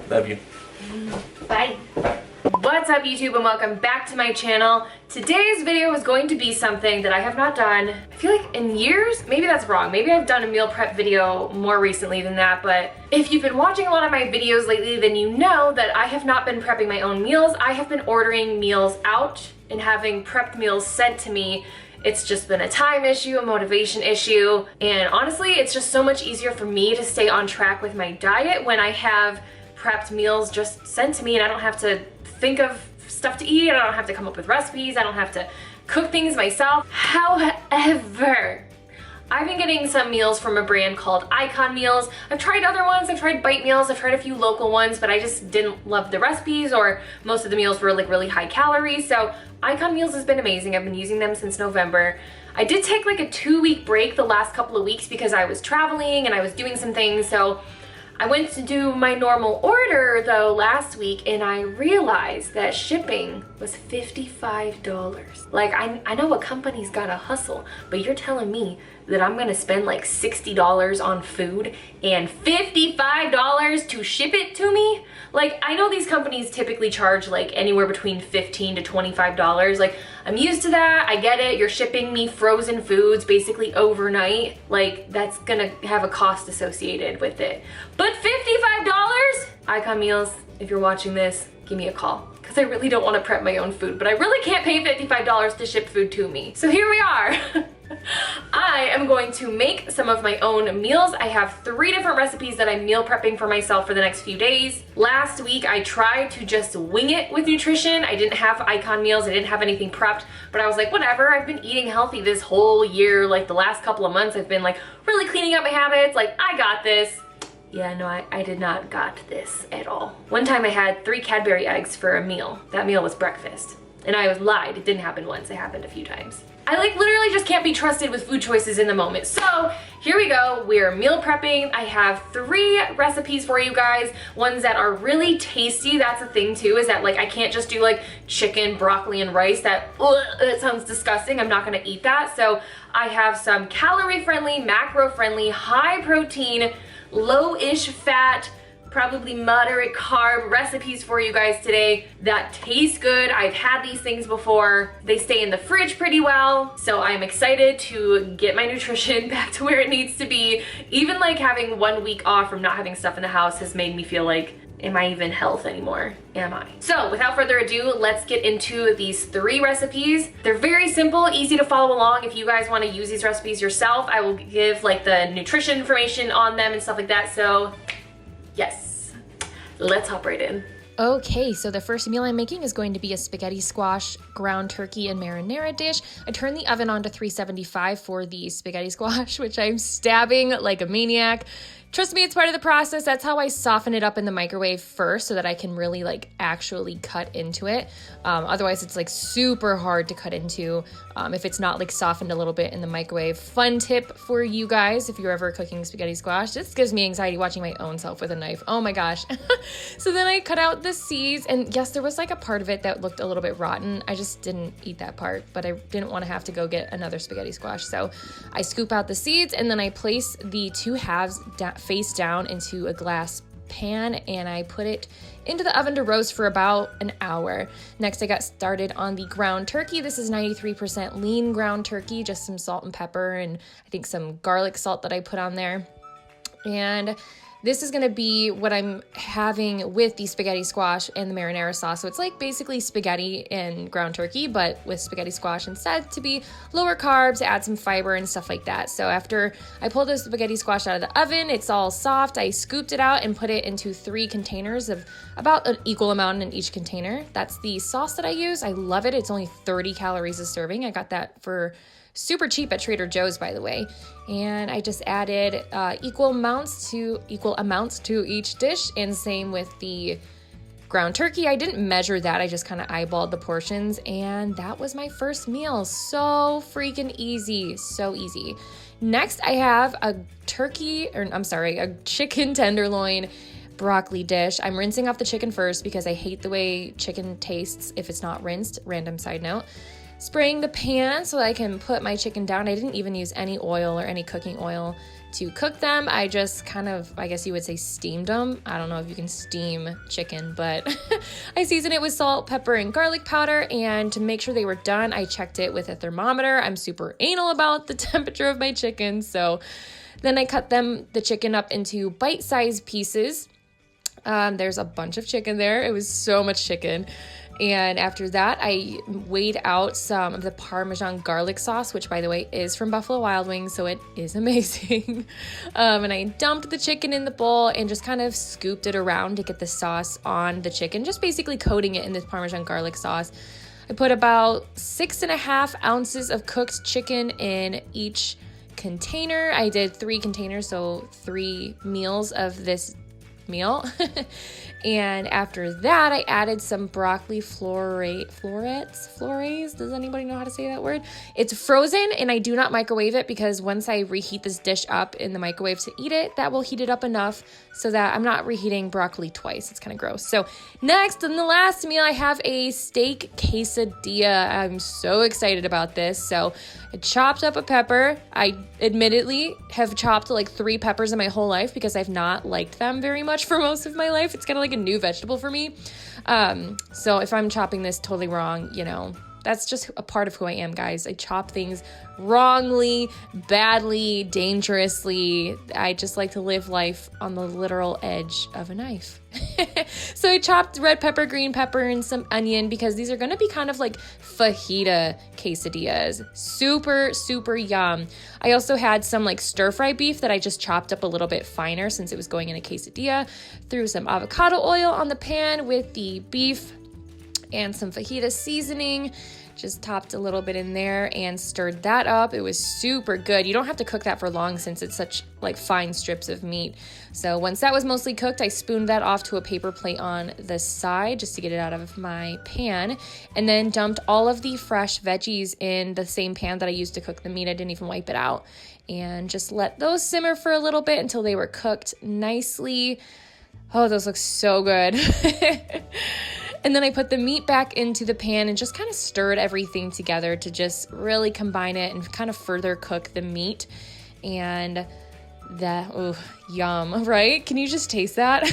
Love you. Bye. What's up, YouTube, and welcome back to my channel. Today's video is going to be something that I have not done, I feel like in years. Maybe that's wrong. Maybe I've done a meal prep video more recently than that, but if you've been watching a lot of my videos lately, then you know that I have not been prepping my own meals. I have been ordering meals out and having prepped meals sent to me. It's just been a time issue, a motivation issue, and honestly, it's just so much easier for me to stay on track with my diet when I have prepped meals just sent to me and I don't have to think of stuff to eat. I don't have to come up with recipes. I don't have to cook things myself. However, I've been getting some meals from a brand called Icon Meals. I've tried other ones. I've tried Bite Meals. I've tried a few local ones, but I just didn't love the recipes, or most of the meals were like really high calories. So Icon Meals has been amazing. I've been using them since November. I did take like a 2-week break the last couple of weeks because I was traveling and I was doing some things. So I went to do my normal order though last week and I realized that shipping was $55. Like I know a company's gotta hustle, but you're telling me that I'm gonna spend like $60 on food and $55 to ship it to me? Like, I know these companies typically charge like anywhere between $15 to $25. Like, I'm used to that, I get it. You're shipping me frozen foods basically overnight. Like, that's gonna have a cost associated with it. But $55? Icon Meals, if you're watching this, give me a call. Because I really don't want to prep my own food, but I really can't pay $55 to ship food to me. So here we are. I am going to make some of my own meals. I have 3 different recipes that I'm meal prepping for myself for the next few days. Last week, I tried to just wing it with nutrition. I didn't have Icon Meals. I didn't have anything prepped, but I was like, whatever. I've been eating healthy this whole year. Like the last couple of months, I've been like really cleaning up my habits. Like, I got this. Yeah, no, I did not got this at all. One time I had 3 Cadbury eggs for a meal. That meal was breakfast. And I was lied. It didn't happen once. It happened a few times. I like literally just can't be trusted with food choices in the moment. So here we go. We're meal prepping. I have 3 recipes for you guys. Ones that are really tasty. That's the thing too, is that like I can't just do like chicken, broccoli, and rice. That sounds disgusting. I'm not gonna eat that. So I have some calorie friendly, macro friendly, high protein, low-ish fat, probably moderate carb recipes for you guys today that taste good. I've had these things before. They stay in the fridge pretty well. So I'm excited to get my nutrition back to where it needs to be. Even like having 1 week off from not having stuff in the house has made me feel like, am I even health anymore? Am I? So without further ado, let's get into these 3 recipes. They're very simple, easy to follow along. If you guys want to use these recipes yourself, I will give like the nutrition information on them and stuff like that. So yes, let's hop right in. Okay, so the first meal I'm making is going to be a spaghetti squash, ground turkey, and marinara dish. I turned the oven on to 375 for the spaghetti squash, which I'm stabbing like a maniac. Trust me, it's part of the process. That's how I soften it up in the microwave first so that I can really like actually cut into it. Otherwise, it's like super hard to cut into if it's not like softened a little bit in the microwave. Fun tip for you guys if you're ever cooking spaghetti squash. This gives me anxiety watching my own self with a knife. Oh my gosh. So then I cut out the seeds, and yes, there was like a part of it that looked a little bit rotten. I just didn't eat that part, but I didn't want to have to go get another spaghetti squash. So I scoop out the seeds and then I place the 2 halves face down into a glass pan and I put it into the oven to roast for about an hour. Next, I got started on the ground turkey. This is 93% lean ground turkey, just some salt and pepper and I think some garlic salt that I put on there. And this is going to be what I'm having with the spaghetti squash and the marinara sauce. So it's like basically spaghetti and ground turkey, but with spaghetti squash instead to be lower carbs, add some fiber and stuff like that. So after I pulled the spaghetti squash out of the oven, it's all soft. I scooped it out and put it into 3 containers of about an equal amount in each container. That's the sauce that I use. I love it. It's only 30 calories a serving. I got that for super cheap at Trader Joe's, by the way. And I just added equal amounts to each dish, and same with the ground turkey. I didn't measure that. I just kind of eyeballed the portions, and that was my first meal. So freaking easy. So easy. Next, I have a chicken tenderloin broccoli dish. I'm rinsing off the chicken first because I hate the way chicken tastes if it's not rinsed. Random side note. Spraying the pan so I can put my chicken down. I didn't even use any oil or any cooking oil to cook them, I just kind of, I guess you would say, steamed them. I don't know if you can steam chicken, but I seasoned it with salt, pepper, and garlic powder. And to make sure they were done, I checked it with a thermometer. I'm super anal about the temperature of my chicken. So then I cut the chicken up into bite-sized pieces. There's a bunch of chicken there. It was so much chicken. And after that, I weighed out some of the Parmesan garlic sauce, which, by the way, is from Buffalo Wild Wings, so it is amazing. And I dumped the chicken in the bowl and just kind of scooped it around to get the sauce on the chicken, just basically coating it in this Parmesan garlic sauce. I put about 6.5 ounces of cooked chicken in each container. I did 3 containers, so 3 meals of this meal. And after that, I added some broccoli florets. Does anybody know how to say that word? It's frozen, and I do not microwave it because once I reheat this dish up in the microwave to eat it, that will heat it up enough so that I'm not reheating broccoli twice. It's kind of gross. So next, in the last meal, I have a steak quesadilla. I'm so excited about this. So I chopped up a pepper. I admittedly have chopped like 3 peppers in my whole life because I've not liked them very much for most of my life. It's kind of like a new vegetable for me. So if I'm chopping this totally wrong, you know, that's just a part of who I am, guys. I chop things wrongly, badly, dangerously. I just like to live life on the literal edge of a knife. So I chopped red pepper, green pepper, and some onion because these are going to be kind of like fajita quesadillas. Super, super yum. I also had some like stir-fry beef that I just chopped up a little bit finer since it was going in a quesadilla. Threw some avocado oil on the pan with the beef and some fajita seasoning. Just topped a little bit in there and stirred that up. It was super good. You don't have to cook that for long since it's such like fine strips of meat. So once that was mostly cooked, I spooned that off to a paper plate on the side just to get it out of my pan, and then dumped all of the fresh veggies in the same pan that I used to cook the meat. I didn't even wipe it out, and just let those simmer for a little bit until they were cooked nicely. Oh, those look so good. And then I put the meat back into the pan and just kind of stirred everything together to just really combine it and kind of further cook the meat. And that, oh, yum, right? Can you just taste that?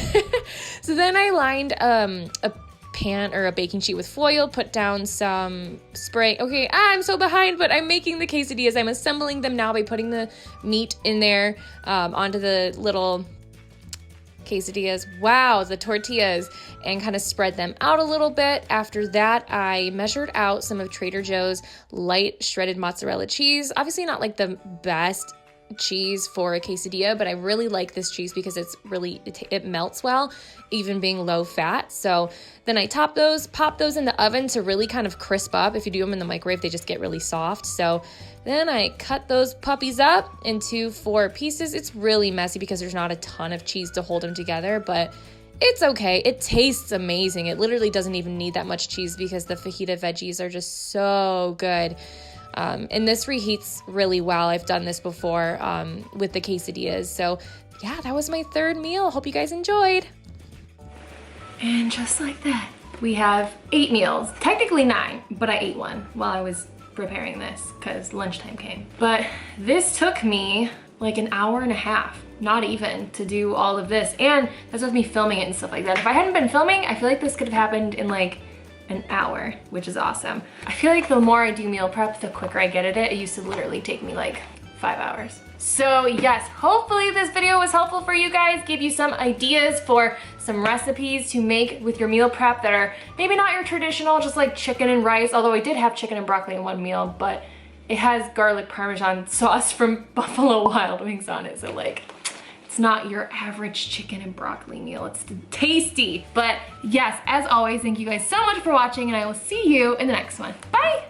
So then I lined a pan or a baking sheet with foil, put down some spray. Okay, I'm so behind, but I'm making the quesadillas. I'm assembling them now by putting the meat in there onto the little quesadillas, wow, the tortillas, and kind of spread them out a little bit. After that, I measured out some of Trader Joe's light shredded mozzarella cheese. Obviously not like the best cheese for a quesadilla, but I really like this cheese because it melts well, even being low fat. So then I pop those in the oven to really kind of crisp up. If you do them in the microwave, they just get really soft. So then I cut those puppies up into 4 pieces. It's really messy because there's not a ton of cheese to hold them together, but it's okay. It tastes amazing. It literally doesn't even need that much cheese because the fajita veggies are just so good. And this reheats really well. I've done this before with the quesadillas. So yeah, that was my 3rd meal. Hope you guys enjoyed. And just like that, we have 8 meals. Technically 9, but I ate one while I was preparing this because lunchtime came. But this took me like an hour and a half, not even, to do all of this. And that's with me filming it and stuff like that. If I hadn't been filming, I feel like this could have happened in like an hour, which is awesome. I feel like the more I do meal prep, the quicker I get at it. It used to literally take me like 5 hours. So yes, hopefully this video was helpful for you guys, gave you some ideas for some recipes to make with your meal prep that are maybe not your traditional, just like chicken and rice, although I did have chicken and broccoli in one meal, but it has garlic Parmesan sauce from Buffalo Wild Wings on it, so like, it's not your average chicken and broccoli meal. It's tasty. But yes, as always, thank you guys so much for watching, and I will see you in the next one. Bye!